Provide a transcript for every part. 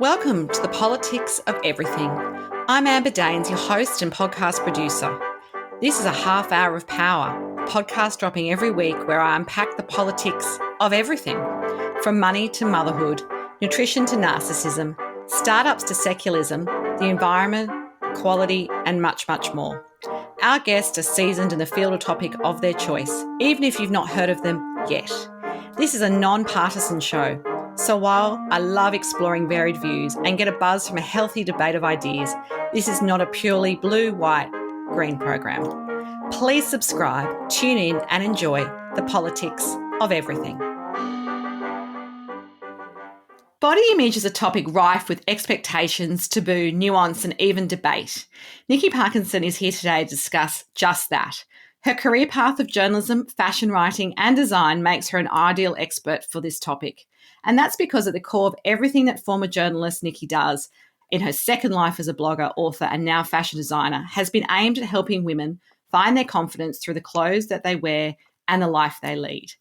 Welcome to the Politics of Everything. I'm Amber Daines, your host and podcast producer. This is a half hour of power, a podcast dropping every week where I unpack the politics of everything, from money to motherhood, nutrition to narcissism, startups to secularism, the environment, quality, and much, much more. Our guests are seasoned in the field or topic of their choice, even if you've not heard of them yet. This is a non-partisan show. So while I love exploring varied views and get a buzz from a healthy debate of ideas, this is not a purely blue, white, green program. Please subscribe, tune in and enjoy the politics of everything. Body image is a topic rife with expectations, taboo, nuance and even debate. Nikki Parkinson is here today to discuss just that. Her career path of journalism, fashion writing and design makes her an ideal expert for this topic. And that's because at the core of everything that former journalist Nikki does in her second life as a blogger, author and now fashion designer has been aimed at helping women find their confidence through the clothes that they wear and the life they lead.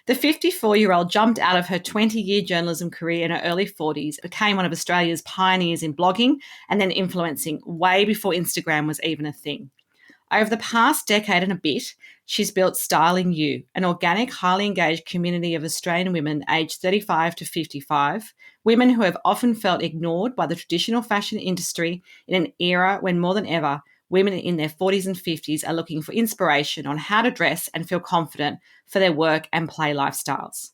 The 54-year-old jumped out of her 20-year journalism career in her early 40s, became one of Australia's pioneers in blogging and then influencing way before Instagram was even a thing. Over the past decade and a bit, she's built Styling You, an organic, highly engaged community of Australian women aged 35 to 55, women who have often felt ignored by the traditional fashion industry in an era when more than ever, women in their 40s and 50s are looking for inspiration on how to dress and feel confident for their work and play lifestyles.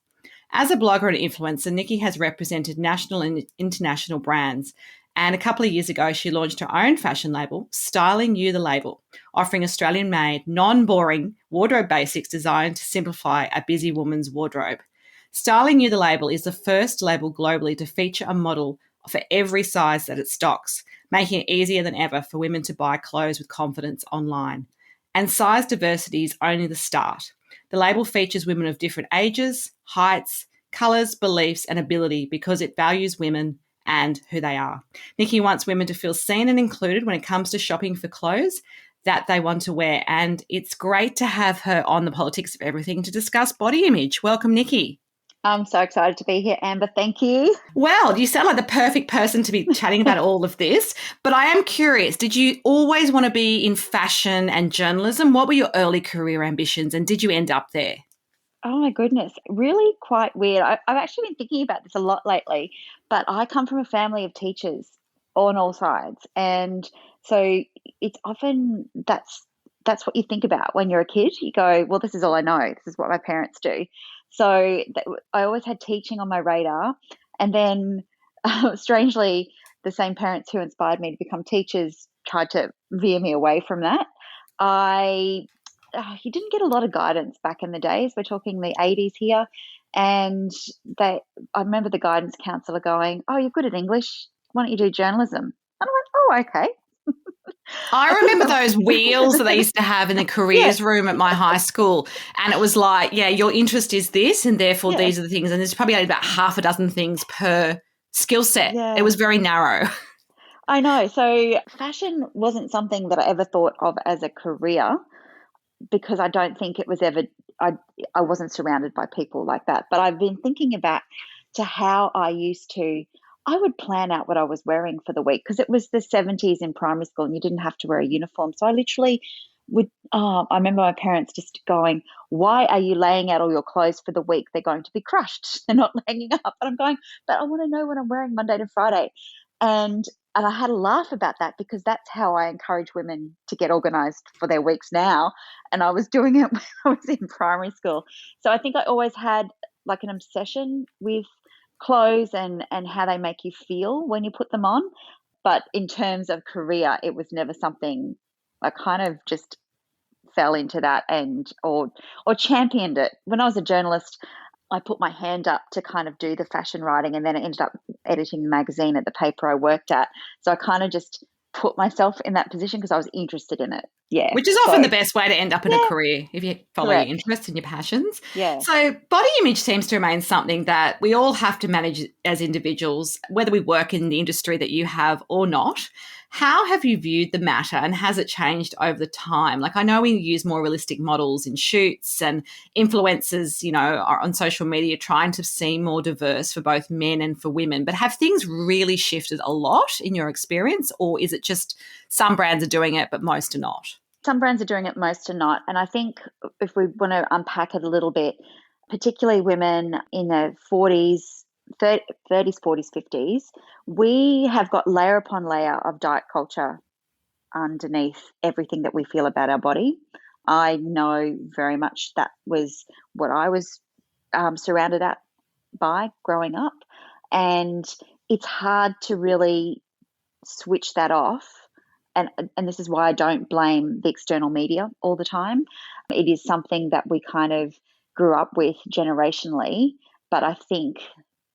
As a blogger and influencer, Nikki has represented national and international brands. And a couple of years ago, she launched her own fashion label, Styling You the Label, offering Australian-made, non-boring wardrobe basics designed to simplify a busy woman's wardrobe. Styling You the Label is the first label globally to feature a model for every size that it stocks, making it easier than ever for women to buy clothes with confidence online. And size diversity is only the start. The label features women of different ages, heights, colours, beliefs and ability because it values women and who they are. Nikki wants women to feel seen and included when it comes to shopping for clothes that they want to wear. And it's great to have her on the Politics of Everything to discuss body image. Welcome, Nikki. I'm so excited to be here, Amber. Thank you. Well, you sound like the perfect person to be chatting about all of this. But I am curious, did you always want to be in fashion and journalism? What were your early career ambitions and did you end up there? Oh, my goodness. Really quite weird. I've actually been thinking about this a lot lately, but I come from a family of teachers on all sides. And so it's often that's what you think about when you're a kid. You go, well, this is all I know. This is what my parents do. So I always had teaching on my radar. And then strangely, the same parents who inspired me to become teachers tried to veer me away from that. You didn't get a lot of guidance back in the days. We're talking the 80s here. And I remember the guidance counsellor going, oh, you're good at English. Why don't you do journalism? And I went, oh, okay. I remember those wheels that they used to have in the careers room at my high school. And it was like, yeah, your interest is this and therefore these are the things. And there's probably only about half a dozen things per skill set. Yeah. It was very narrow. I know. So fashion wasn't something that I ever thought of as a career, because I don't think it was ever, I wasn't surrounded by people like that. But I've been thinking about to how I would plan out what I was wearing for the week, because it was the 70s in primary school and you didn't have to wear a uniform. So I literally I remember my parents just going, why are you laying out all your clothes for the week? They're going to be crushed. They're not hanging up. And I'm going, but I want to know what I'm wearing Monday to Friday. And I had a laugh about that because that's how I encourage women to get organised for their weeks now. And I was doing it when I was in primary school. So I think I always had like an obsession with clothes and how they make you feel when you put them on. But in terms of career, it was never something I kind of just fell into that or championed it. When I was a journalist, I put my hand up to kind of do the fashion writing, and then I ended up editing the magazine at the paper I worked at. So I kind of just put myself in that position because I was interested in it. Yeah. Which is often the best way to end up in a Yeah, career if you follow your correct. interests and your passions. Yeah. So, body image seems to remain something that we all have to manage as individuals, whether we work in the industry that you have or not. How have you viewed the matter, and has it changed over the time? Like, I know we use more realistic models in shoots, and influencers, are on social media trying to seem more diverse for both men and for women. But have things really shifted a lot in your experience, or is it just some brands are doing it, but most are not? Some brands are doing it, most are not. And I think if we want to unpack it a little bit, particularly women in their 40s, 30s, 40s, 50s, we have got layer upon layer of diet culture underneath everything that we feel about our body. I know very much that was what I was surrounded by growing up. And it's hard to really switch that off. And this is why I don't blame the external media all the time. It is something that we kind of grew up with generationally, but I think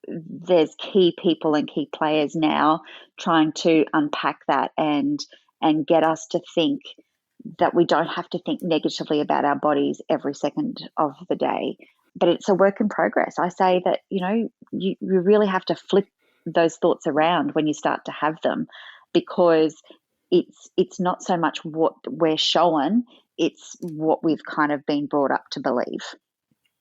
there's key people and key players now trying to unpack that and get us to think that we don't have to think negatively about our bodies every second of the day. But it's a work in progress. I say that, you really have to flip those thoughts around when you start to have them, because it's not so much what we're shown, it's what we've kind of been brought up to believe.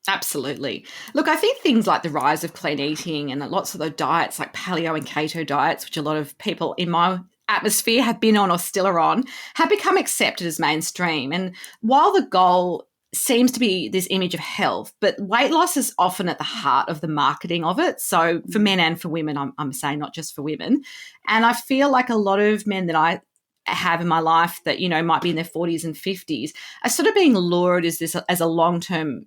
Absolutely. Look, I think things like the rise of clean eating and lots of the diets like paleo and keto diets, which a lot of people in my atmosphere have been on or still are on, have become accepted as mainstream. And while the goal seems to be this image of health, but weight loss is often at the heart of the marketing of it. So for men and for women, I'm saying not just for women. And I feel like a lot of men that I have in my life that, might be in their 40s and 50s are sort of being lured as a long-term,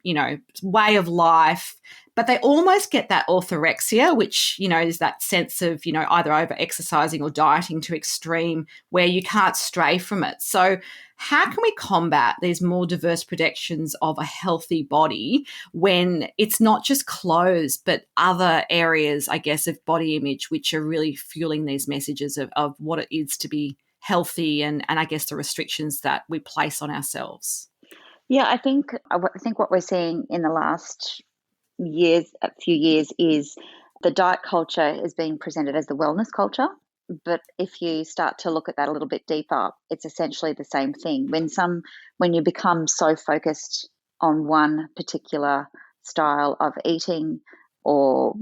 way of life. But they almost get that orthorexia, which, is that sense of, either over exercising or dieting to extreme where you can't stray from it. So how can we combat these more diverse predictions of a healthy body when it's not just clothes, but other areas, I guess, of body image, which are really fueling these messages of what it is to be healthy and I guess the restrictions that we place on ourselves? Yeah, I think what we're seeing in the last few years, is the diet culture is being presented as the wellness culture. But if you start to look at that a little bit deeper, it's essentially the same thing. When you become so focused on one particular style of eating or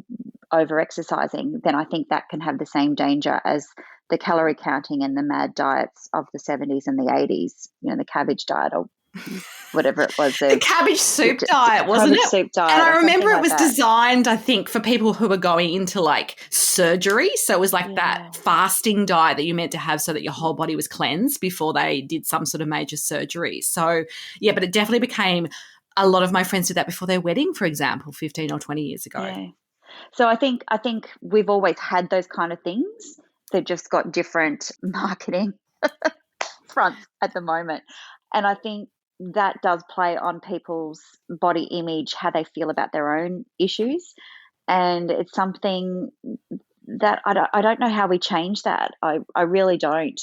over exercising, then I think that can have the same danger as the calorie counting and the mad diets of the 70s and the 80s, the cabbage diet or whatever it was. The cabbage soup diet, wasn't Cabbage it? soup diet, And I or remember something it like was that. designed, I think, for people who were going into like surgery. So it was like that fasting diet that you meant to have so that your whole body was cleansed before they did some sort of major surgery. So, yeah, but it definitely became, a lot of my friends did that before their wedding, for example, 15 or 20 years ago. Yeah. So I think we've always had those kind of things. They've just got different marketing fronts at the moment. And I think that does play on people's body image, how they feel about their own issues. And it's something that I don't know how we change that. I really don't.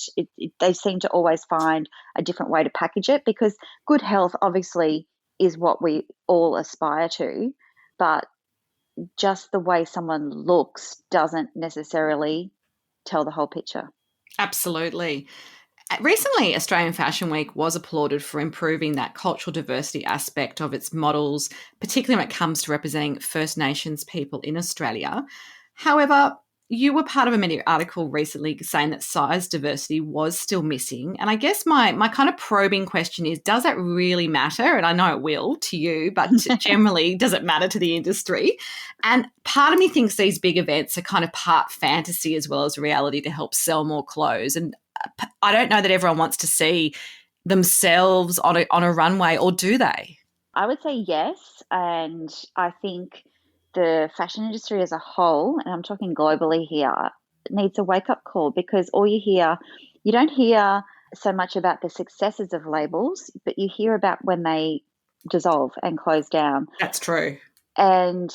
They seem to always find a different way to package it, because good health obviously is what we all aspire to, but just the way someone looks doesn't necessarily tell the whole picture. Absolutely. Recently, Australian Fashion Week was applauded for improving that cultural diversity aspect of its models, particularly when it comes to representing First Nations people in Australia. However, you were part of a media article recently saying that size diversity was still missing. And I guess my kind of probing question is, does that really matter? And I know it will to you, but generally, does it matter to the industry? And part of me thinks these big events are kind of part fantasy as well as reality to help sell more clothes. And I don't know that everyone wants to see themselves on a runway, or do they? I would say yes. And I think the fashion industry as a whole, and I'm talking globally here, needs a wake up call, because you don't hear so much about the successes of labels, but you hear about when they dissolve and close down. That's true. And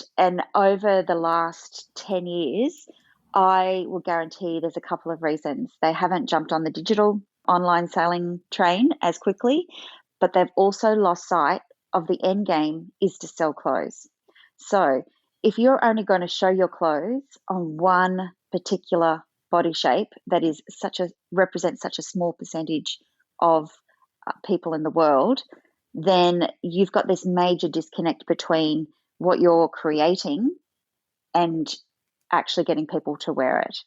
over the last 10 years, I will guarantee there's a couple of reasons. They haven't jumped on the digital online selling train as quickly, but they've also lost sight of the end game is to sell clothes. So if you're only going to show your clothes on one particular body shape that is represents such a small percentage of people in the world, then you've got this major disconnect between what you're creating and actually getting people to wear it.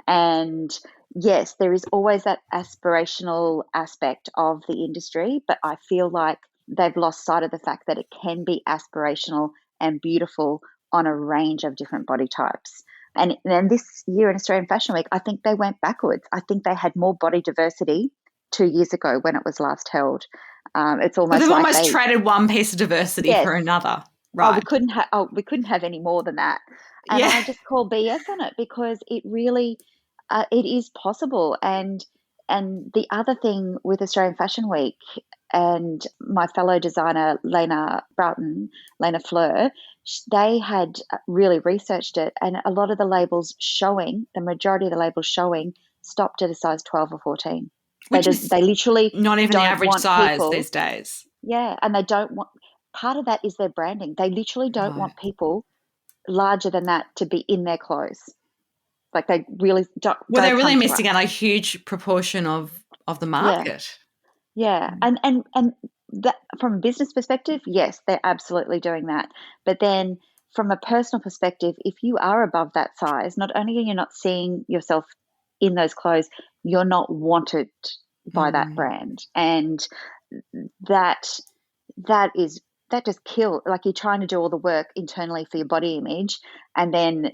And yes, there is always that aspirational aspect of the industry, but I feel like they've lost sight of the fact that it can be aspirational and beautiful on a range of different body types. And this year in Australian Fashion Week, I think they went backwards. I think they had more body diversity 2 years ago when it was last held. It's So almost they've like almost traded one piece of diversity yes. for another. Oh, Right. we couldn't have any more than that. And Yeah. I just call BS on it because it really, it is possible. And the other thing with Australian Fashion Week and my fellow designer, Lena Fleur, they had really researched it. And a lot of the majority of the labels showing stopped at a size 12 or 14. Which is They literally not even the don't average want size people. these days. Yeah, and they don't want part of that is their branding. They literally don't Right. want people larger than that to be in their clothes. Like they really Well, they're don't really come to missing us. out a huge proportion of the Yeah, market. yeah, and that from a business perspective, yes, they're absolutely doing that. But then from a personal perspective, if you are above that size, not only are you not seeing yourself in those clothes, you're not wanted by that Mm. brand, and that that is that just kill like you're trying to do all the work internally for your body image and then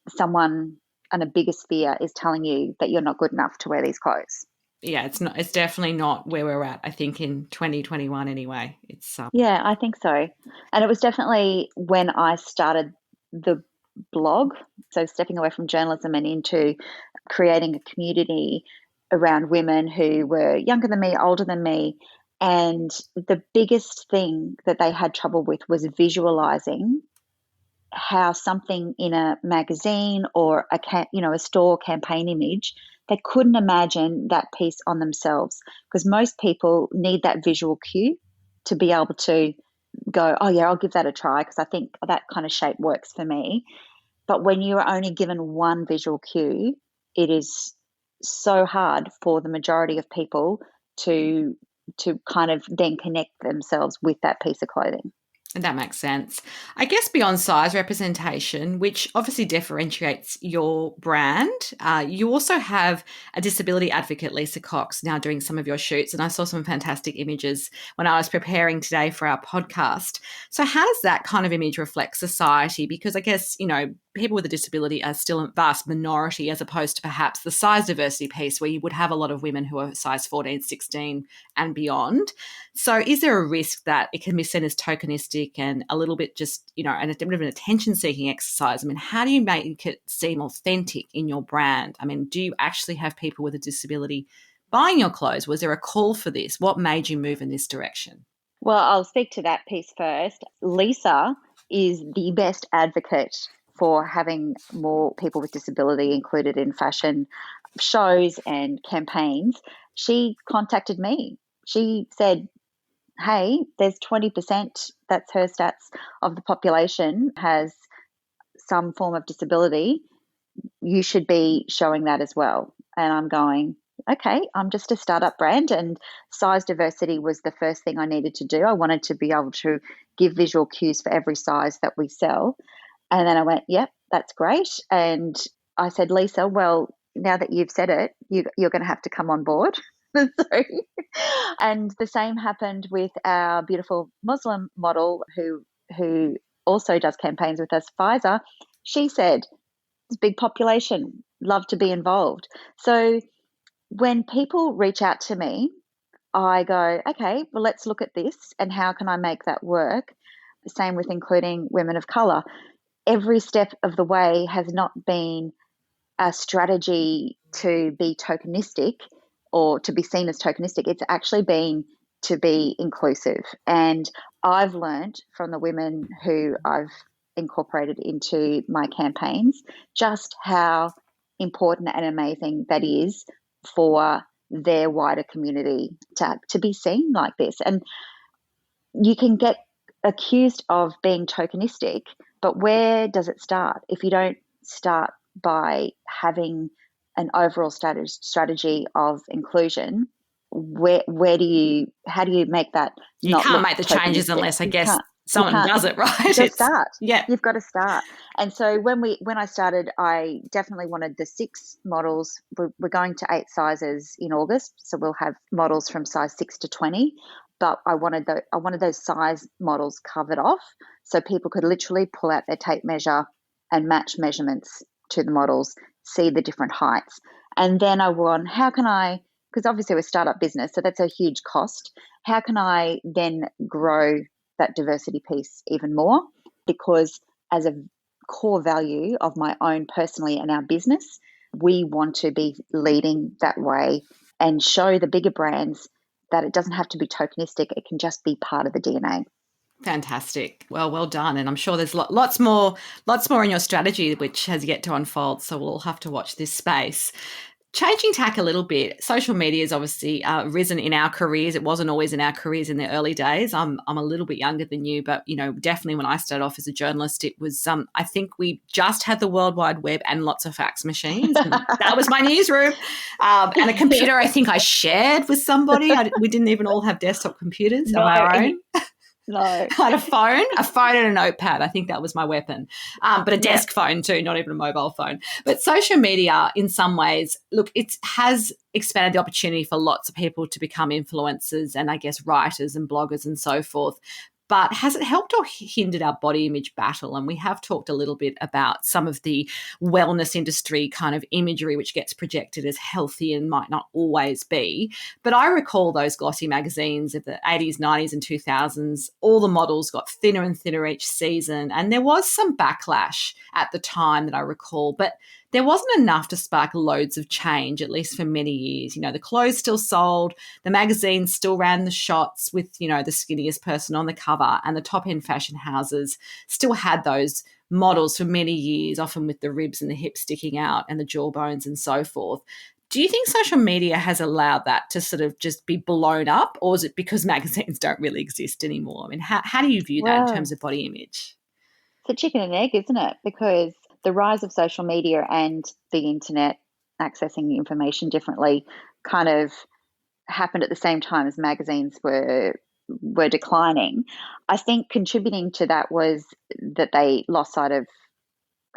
someone on a bigger sphere is telling you that you're not good enough to wear these clothes. Yeah, it's definitely not where we're at, I think, in 2021 anyway. It's Yeah, I think so. And it was definitely when I started the blog, so stepping away from journalism and into creating a community around women who were younger than me, older than me. And the biggest thing that they had trouble with was visualizing how something in a magazine or a store campaign image, they couldn't imagine that piece on themselves because most people need that visual cue to be able to go, oh yeah, I'll give that a try because I think that kind of shape works for me. But when you are only given one visual cue, it is so hard for the majority of people to kind of then connect themselves with that piece of clothing. That makes sense. I guess beyond size representation, which obviously differentiates your brand, you also have a disability advocate, Lisa Cox, now doing some of your shoots. And I saw some fantastic images when I was preparing today for our podcast. So, how does that kind of image reflect society? Because I guess, people with a disability are still a vast minority as opposed to perhaps the size diversity piece where you would have a lot of women who are size 14, 16 and beyond. So is there a risk that it can be seen as tokenistic and a little bit just, and a bit of an attention-seeking exercise? I mean, how do you make it seem authentic in your brand? I mean, do you actually have people with a disability buying your clothes? Was there a call for this? What made you move in this direction? Well, I'll speak to that piece first. Lisa is the best advocate for having more people with disability included in fashion shows and campaigns. She contacted me. She said, hey, there's 20%, that's her stats, of the population has some form of disability. You should be showing that as well. And I'm going, okay, I'm just a startup brand, and size diversity was the first thing I needed to do. I wanted to be able to give visual cues for every size that we sell. And then I went, yep, that's great. And I said, Lisa, well, now that you've said it, you're going to have to come on board. So, and the same happened with our beautiful Muslim model who also does campaigns with us, Pfizer. She said, it's a big population, love to be involved. So when people reach out to me, I go, okay, well, let's look at this and how can I make that work? The same with including women of colour. Every step of the way has not been a strategy to be tokenistic or to be seen as tokenistic. It's actually been to be inclusive. And I've learned from the women who I've incorporated into my campaigns just how important and amazing that is for their wider community to be seen like this. And you can get accused of being tokenistic, but where does it start? If you don't start by having an overall strategy of inclusion, how do you make that You not can't look make the changes tokenistic? unless, I You guess, can't. You someone can't. does it, right? You've got to start. Yeah. You've got to start. And so when I started, I definitely wanted the 6 models. We're going to 8 sizes in August, so we'll have models from size 6 to 20. But I wanted those size models covered off, so people could literally pull out their tape measure and match measurements to the models, see the different heights. And then I want, how can I, because obviously we're a startup business, so that's a huge cost. How can I then grow that diversity piece even more? Because as a core value of my own personally and our business, we want to be leading that way and show the bigger brands that it doesn't have to be tokenistic. It can just be part of the DNA. Fantastic. Well done. And I'm sure there's lots more in your strategy, which has yet to unfold. So we'll have to watch this space. Changing tack a little bit, social media has obviously risen in our careers. It wasn't always in our careers in the early days. I'm a little bit younger than you, but, definitely when I started off as a journalist, it was, I think we just had the World Wide Web and lots of fax machines. And that was my newsroom. And a computer I think I shared with somebody. We didn't even all have desktop computers of our own. No. I had a phone and a notepad. I think that was my weapon. But a desk phone too, not even a mobile phone. But social media, in some ways, look, it has expanded the opportunity for lots of people to become influencers and, I guess, writers and bloggers and so forth. But has it helped or hindered our body image battle? And we have talked a little bit about some of the wellness industry kind of imagery, which gets projected as healthy and might not always be. But I recall those glossy magazines of the 80s, 90s and 2000s. All the models got thinner and thinner each season. And there was some backlash at the time that I recall. But there wasn't enough to spark loads of change, at least for many years. The clothes still sold, the magazines still ran the shots with, the skinniest person on the cover, and the top-end fashion houses still had those models for many years, often with the ribs and the hips sticking out and the jawbones and so forth. Do you think social media has allowed that to sort of just be blown up, or is it because magazines don't really exist anymore? I mean, how do you view that in terms of body image? It's a chicken and egg, isn't it? Because the rise of social media and the internet accessing information differently kind of happened at the same time as magazines were declining. I think contributing to that was that they lost sight of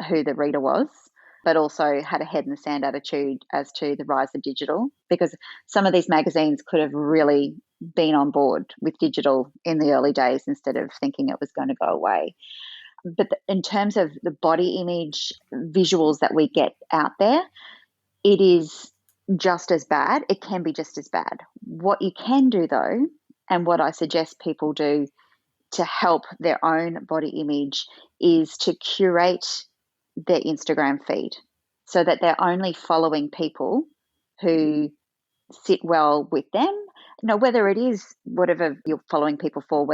who the reader was, but also had a head in the sand attitude as to the rise of digital, because some of these magazines could have really been on board with digital in the early days instead of thinking it was going to go away. But in terms of the body image visuals that we get out there, it is just as bad. It can be just as bad. What you can do, though, and what I suggest people do to help their own body image, is to curate their Instagram feed so that they're only following people who sit well with them. Whether it is whatever you're following people for,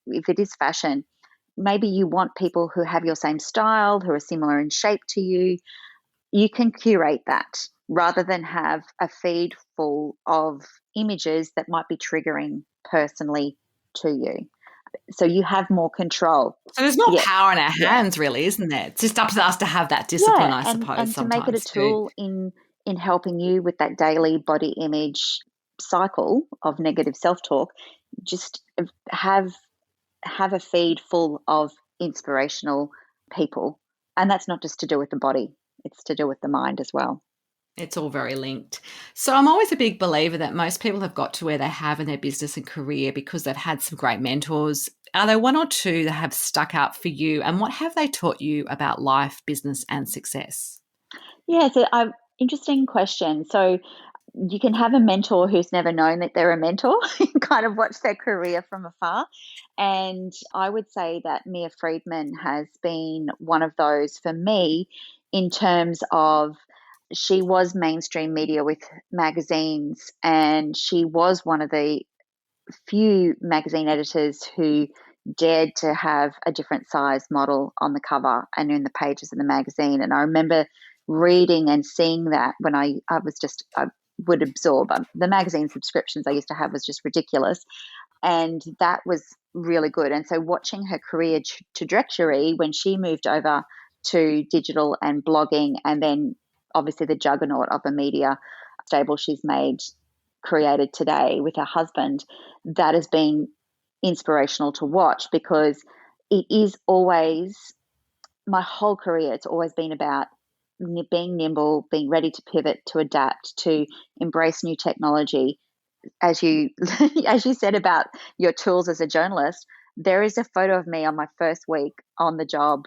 if it is fashion, maybe you want people who have your same style, who are similar in shape to you. You can curate that rather than have a feed full of images that might be triggering personally to you. So you have more control. So there's more power in our hands, really, isn't there? It's just up to us to have that discipline, I suppose, and to make it a tool in helping you with that daily body image cycle of negative self-talk. Just have a feed full of inspirational people. And that's not just to do with the body, it's to do with the mind as well. It's all very linked. So I'm always a big believer that most people have got to where they have in their business and career because they've had some great mentors. Are there one or two that have stuck out for you, and what have they taught you about life, business and success? Yeah, it's an interesting question. So you can have a mentor who's never known that they're a mentor. You kind of watch their career from afar. And I would say that Mia Friedman has been one of those for me, in terms of she was mainstream media with magazines, and she was one of the few magazine editors who dared to have a different size model on the cover and in the pages of the magazine. And I remember reading and seeing that when I would absorb. The magazine subscriptions I used to have was just ridiculous. And that was really good. And so watching her career trajectory when she moved over to digital and blogging, and then obviously the juggernaut of a media stable she's created today with her husband, that has been inspirational to watch, because it is always, my whole career, it's always been about being nimble, being ready to pivot, to adapt, to embrace new technology. As you as you said about your tools as a journalist, there is a photo of me on my first week on the job.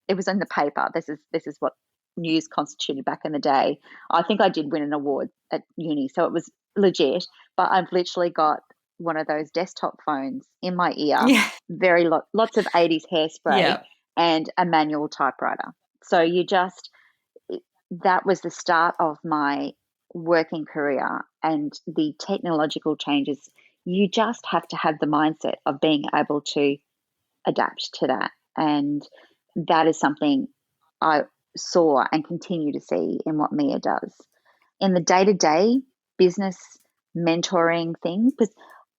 It was in the paper. This is what news constituted back in the day. I think I did win an award at uni, so it was legit. But I've literally got one of those desktop phones in my ear, Yeah. lots of 80s hairspray, Yeah. and a manual typewriter. So that was the start of my working career, and the technological changes. You just have to have the mindset of being able to adapt to that. And that is something I saw and continue to see in what Mia does. In the day-to-day business mentoring thing, because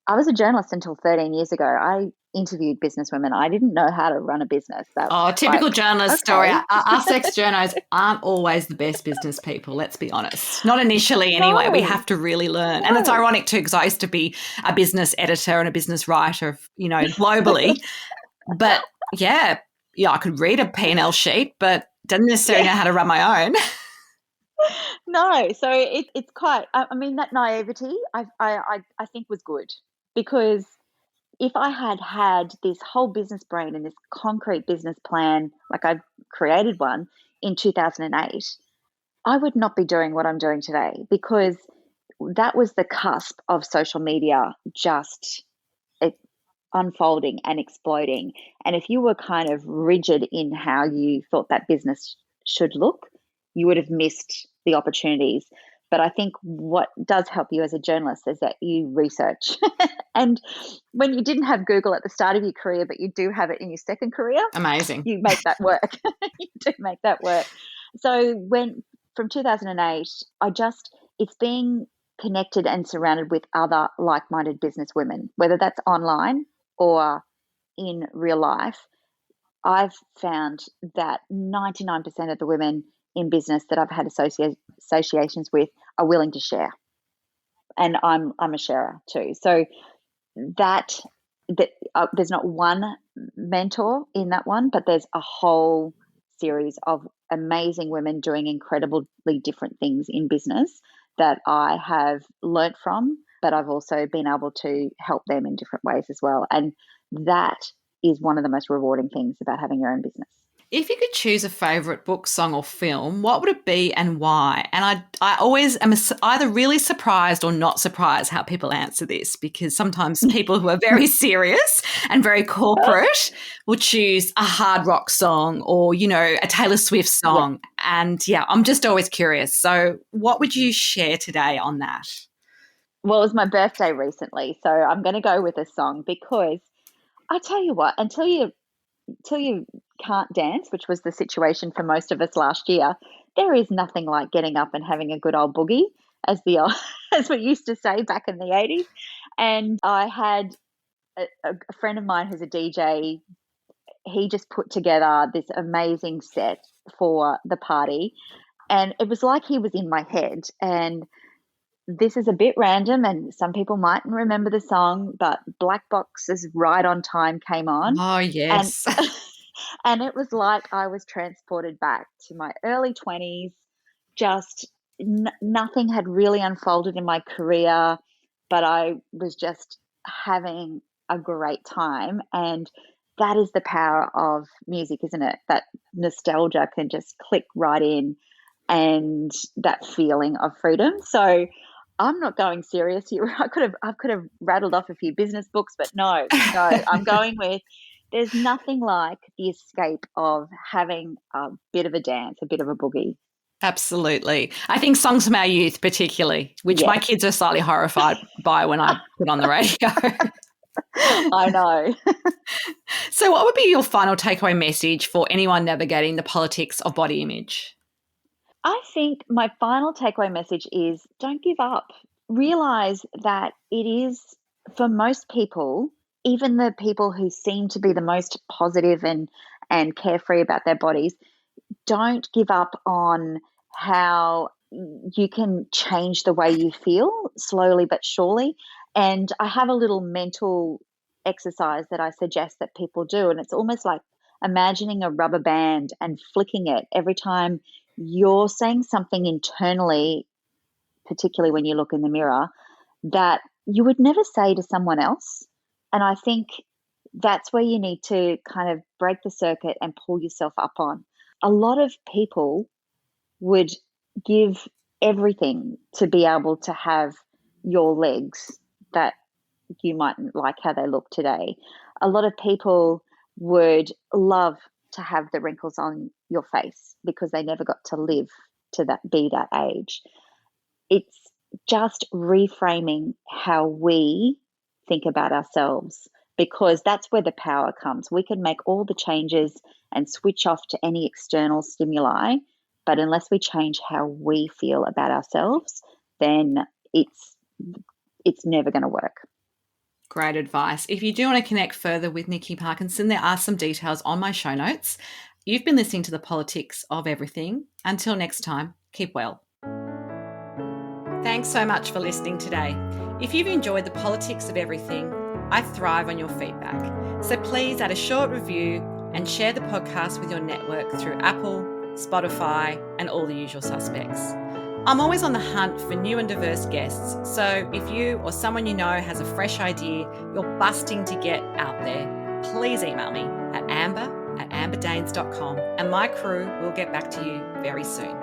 I was a journalist until 13 years ago. I interviewed businesswomen. I didn't know how to run a business. That Oh, typical like, journalist story. okay. Us ex-journos aren't always the best business people, let's be honest. Not initially anyway. We No, have to really learn. And it's no. ironic too, because I used to be a business editor and a business writer, globally. But yeah, I could read a P&L sheet, but didn't necessarily know how to run my own. No, so it's quite. I mean, that naivety I think was good, because if I had this whole business brain and this concrete business plan, like I've created one in 2008, I would not be doing what I'm doing today, because that was the cusp of social media just unfolding and exploding. And if you were kind of rigid in how you thought that business should look, you would have missed the opportunities. But I think what does help you as a journalist is that you research. And when you didn't have Google at the start of your career, but you do have it in your second career, Amazing. you make that work. You do make that work. So from 2008, it's being connected and surrounded with other like-minded businesswomen, whether that's online or in real life. I've found that 99% of the women in business that I've had associations with are willing to share, and I'm a sharer too. So that there's not one mentor in that one, but there's a whole series of amazing women doing incredibly different things in business that I have learnt from, but I've also been able to help them in different ways as well. And that is one of the most rewarding things about having your own business. If you could choose a favourite book, song or film, what would it be and why? And I always am either really surprised or not surprised how people answer this, because sometimes people who are very serious and very corporate will choose a hard rock song or, a Taylor Swift song. Yeah. And I'm just always curious. So what would you share today on that? Well, it was my birthday recently, so I'm going to go with a song, because I tell you what, until you can't dance, which was the situation for most of us last year, there is nothing like getting up and having a good old boogie, as we used to say back in the 80s. And I had a friend of mine who's a DJ. He just put together this amazing set for the party, and it was like he was in my head. And this is a bit random, and some people mightn't remember the song, but Black Box's Right on Time came on. Oh, yes. And it was like I was transported back to my early 20s. Just nothing had really unfolded in my career, but I was just having a great time. And that is the power of music, isn't it? That nostalgia can just click right in, and that feeling of freedom. So I'm not going serious here. I could have rattled off a few business books, but no, I'm going with, there's nothing like the escape of having a bit of a dance, a bit of a boogie. Absolutely. I think songs from our youth particularly, which my kids are slightly horrified by when I put on the radio. I know. So what would be your final takeaway message for anyone navigating the politics of body image? I think my final takeaway message is don't give up. Realize that it is, for most people, even the people who seem to be the most positive and carefree about their bodies, don't give up on how you can change the way you feel slowly but surely. And I have a little mental exercise that I suggest that people do. And it's almost like imagining a rubber band and flicking it every time you're saying something internally, particularly when you look in the mirror, that you would never say to someone else. And I think that's where you need to kind of break the circuit and pull yourself up on. A lot of people would give everything to be able to have your legs that you mightn't like how they look today. A lot of people would love to have the wrinkles on your face because they never got to live to be that age. It's just reframing how we think about ourselves, because that's where the power comes. We can make all the changes and switch off to any external stimuli, but unless we change how we feel about ourselves, then it's never going to work. Great advice. If you do want to connect further with Nikki Parkinson, there are some details on my show notes. You've been listening to The Politics of Everything. Until next time, keep well. Thanks so much for listening today. If you've enjoyed The Politics of Everything, I thrive on your feedback. So please add a short review and share the podcast with your network through Apple, Spotify, and all the usual suspects. I'm always on the hunt for new and diverse guests, so if you or someone you know has a fresh idea you're busting to get out there, please email me at amber@amberdanes.com and my crew will get back to you very soon.